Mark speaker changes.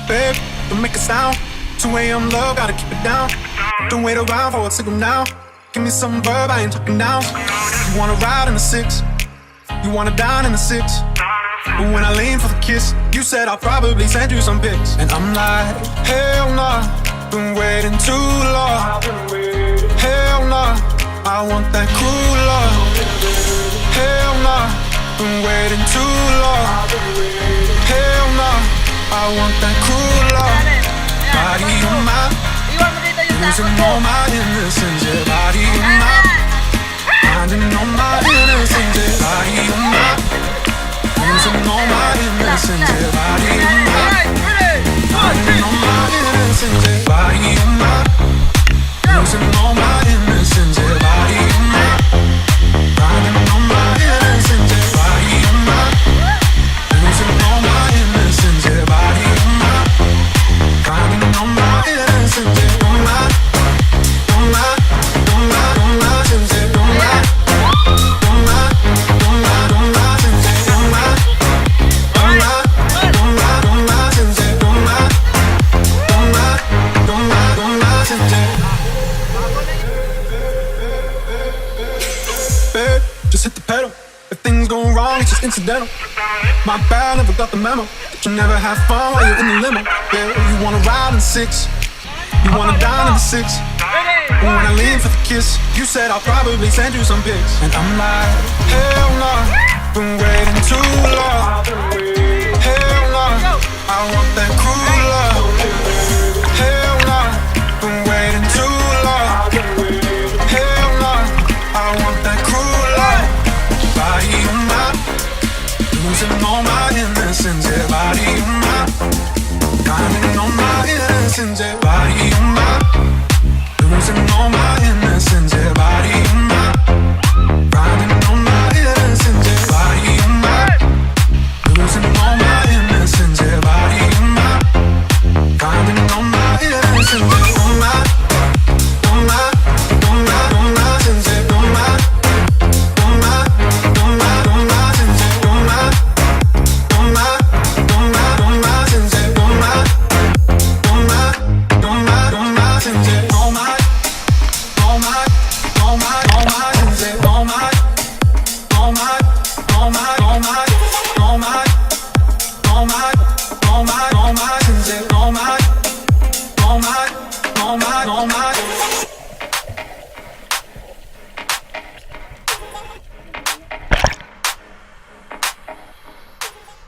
Speaker 1: Babe, don't make a sound. 2 a.m. love, gotta keep it down. Don't wait around for a signal now. Give me some verb, I ain't talking now. You wanna ride in the 6, you wanna dine in the 6. But when I lean for the kiss, you said I'll probably send you some pics. And I'm like, hell nah, been waiting too long. Hell nah, I want that cool love. Hell nah, been waiting too long. Hell nah, I want that cool love. Body on my, losing all my innocence. Yeah, body on my, finding all my innocence. Yeah, body on my, losing all my innocence. Yeah, body on my, finding all my innocence. Yeah, body on my, losing all my innocence. Yeah, body on my, finding all my innocence. Yeah, body on my, losing all my innocence. Yeah, body on my, finding all my innocence. Yeah, on my, on my, on my, on my innocence. Yeah, on my, on my, on my, on my innocence. Yeah, on my, on my, on my, on my innocence. Yeah, on my, on my, on my, on my innocence. Babe, just hit the pedal. If things go wrong, it's just incidental. My bad, never got the memo. That you never have fun while you're in the limo. Yeah, you wanna ride in the 6, you wanna dine in the 6. But when I lean for the kiss, you said I'll probably send you some pics. And I'm like, hell nah, been waiting too long. Hell nah, I want that cool